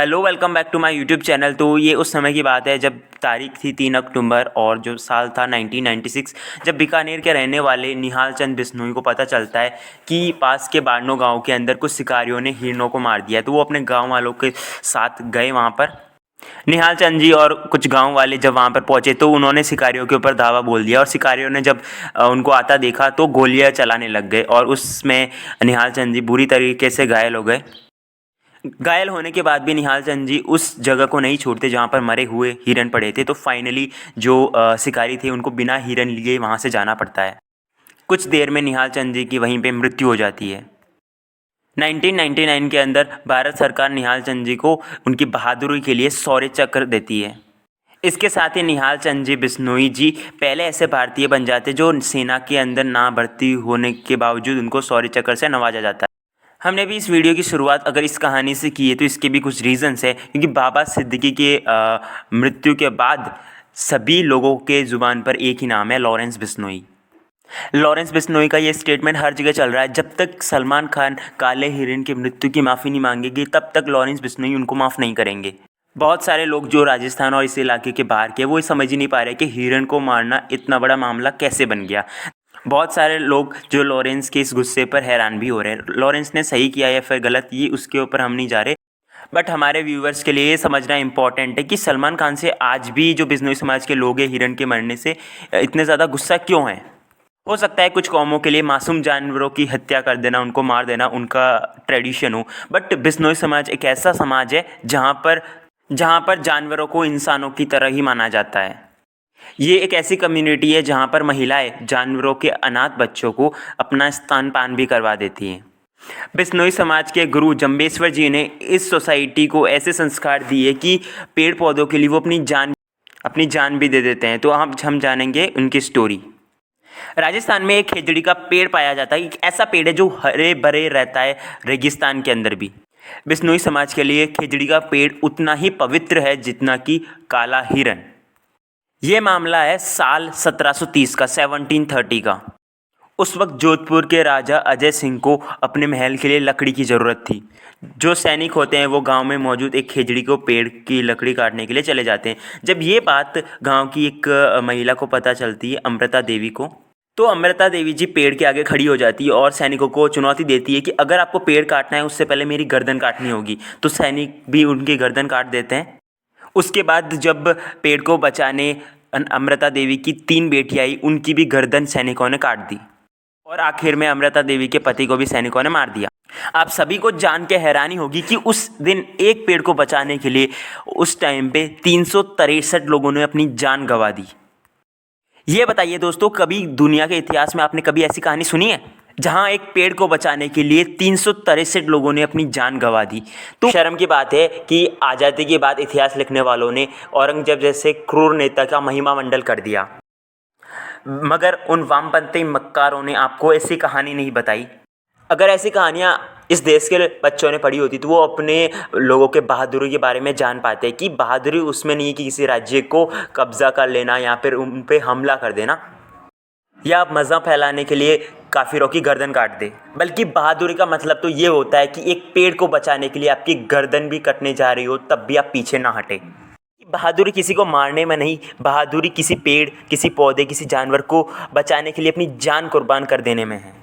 Hello, welcome back to my YouTube channel. तो ये उस समय की बात है जब तारीख थी 3 अक्टूबर और जो साल था 1996, जब बीकानेर के रहने वाले निहाल चंद बिश्नोई को पता चलता है कि पास के बाड़नो गांव के अंदर कुछ शिकारियों ने हिरणों को मार दिया। तो वो अपने गांव वालों के साथ गए वहाँ पर। निहाल चंद जी और कुछ गांव वाले जब वहाँ पर पहुँचे तो उन्होंने शिकारियों के ऊपर धावा बोल दिया और शिकारियों ने जब उनको आता देखा तो गोलियाँ चलाने लग गए और उसमें निहाल चंद जी बुरी तरीके से घायल हो गए। घायल होने के बाद भी निहाल चंद जी उस जगह को नहीं छोड़ते जहाँ पर मरे हुए हिरन पड़े थे। तो फाइनली जो शिकारी थे उनको बिना हिरन लिए वहाँ से जाना पड़ता है। कुछ देर में निहाल चंद जी की वहीं पे मृत्यु हो जाती है। 1999 के अंदर भारत सरकार निहाल चंद जी को उनकी बहादुरी के लिए शौर्य चक्र देती है। इसके साथ ही निहाल चंद जी बिश्नोई जी पहले ऐसे भारतीय बन जाते जो सेना के अंदर ना भर्ती होने के बावजूद उनको शौर्य चक्र से नवाजा जाता है। हमने भी इस वीडियो की शुरुआत अगर इस कहानी से की है तो इसके भी कुछ रीज़न्स है, क्योंकि बाबा सिद्दीकी के मृत्यु के बाद सभी लोगों के ज़ुबान पर एक ही नाम है, लॉरेंस बिश्नोई। लॉरेंस बिश्नोई का ये स्टेटमेंट हर जगह चल रहा है, जब तक सलमान खान काले हिरन की मृत्यु की माफ़ी नहीं मांगेगी तब तक लॉरेंस बिश्नोई उनको माफ़ नहीं करेंगे। बहुत सारे लोग जो राजस्थान और इस इलाके के बाहर के, वो समझ ही नहीं पा रहे कि हिरन को मारना इतना बड़ा मामला कैसे बन गया। बहुत सारे लोग जो लॉरेंस के इस गुस्से पर हैरान भी हो रहे हैं। लॉरेंस ने सही किया या फिर गलत, ये उसके ऊपर हम नहीं जा रहे, बट हमारे व्यूवर्स के लिए ये समझना इंपॉर्टेंट है कि सलमान खान से आज भी जो बिश्नोई समाज के लोग हैं हिरन के मरने से इतने ज़्यादा गुस्सा क्यों हैं। हो सकता है कुछ कौमों के लिए मासूम जानवरों की हत्या कर देना, उनको मार देना उनका ट्रेडिशन हो, बट बिश्नोई समाज एक ऐसा समाज है जहाँ पर जानवरों को इंसानों की तरह ही माना जाता है। ये एक ऐसी कम्युनिटी है जहाँ पर महिलाएं जानवरों के अनाथ बच्चों को अपना स्तनपान भी करवा देती हैं। बिश्नोई समाज के गुरु जंबेश्वर जी ने इस सोसाइटी को ऐसे संस्कार दिए कि पेड़ पौधों के लिए वो अपनी जान भी दे देते हैं। तो हम जानेंगे उनकी स्टोरी। राजस्थान में एक खेजड़ी का पेड़ पाया जाता है। एक ऐसा पेड़ है जो हरे भरे रहता है रेगिस्तान के अंदर भी। बिश्नोई समाज के लिए खेजड़ी का पेड़ उतना ही पवित्र है जितना कि काला हिरन। ये मामला है साल 1730 का, 1730 का। उस वक्त जोधपुर के राजा अजय सिंह को अपने महल के लिए लकड़ी की ज़रूरत थी। जो सैनिक होते हैं वो गांव में मौजूद एक खेजड़ी को पेड़ की लकड़ी काटने के लिए चले जाते हैं। जब ये बात गांव की एक महिला को पता चलती है, अमृता देवी को, तो अमृता देवी जी पेड़ के आगे खड़ी हो जाती है और सैनिकों को चुनौती देती है कि अगर आपको पेड़ काटना है उससे पहले मेरी गर्दन काटनी होगी। तो सैनिक भी उनकी गर्दन काट देते हैं। उसके बाद जब पेड़ को बचाने अमृता देवी की 3 बेटियां आई, उनकी भी गर्दन सैनिकों ने काट दी और आखिर में अमृता देवी के पति को भी सैनिकों ने मार दिया। आप सभी को जान के हैरानी होगी कि उस दिन एक पेड़ को बचाने के लिए उस टाइम पे 363 लोगों ने अपनी जान गंवा दी। ये बताइए दोस्तों, कभी दुनिया के इतिहास में आपने कभी ऐसी कहानी सुनी है जहां एक पेड़ को बचाने के लिए 363 लोगों ने अपनी जान गंवा दी? तो शर्म की बात है कि आज़ादी के बाद इतिहास लिखने वालों ने औरंगजेब जैसे क्रूर नेता का महिमा मंडल कर दिया, मगर उन वामपंथी मक्कारों ने आपको ऐसी कहानी नहीं बताई। अगर ऐसी कहानियाँ इस देश के बच्चों ने पढ़ी होती तो वो अपने लोगों के बहादुरी के बारे में जान पाते कि बहादुरी उसमें नहीं कि किसी राज्य को कब्जा कर लेना या फिर उन पे हमला कर देना या मज़ा फैलाने के लिए काफिरों की गर्दन काट दे, बल्कि बहादुरी का मतलब तो ये होता है कि एक पेड़ को बचाने के लिए आपकी गर्दन भी कटने जा रही हो तब भी आप पीछे ना हटे। बहादुरी किसी को मारने में नहीं, बहादुरी किसी पेड़, किसी पौधे, किसी जानवर को बचाने के लिए अपनी जान कुर्बान कर देने में है।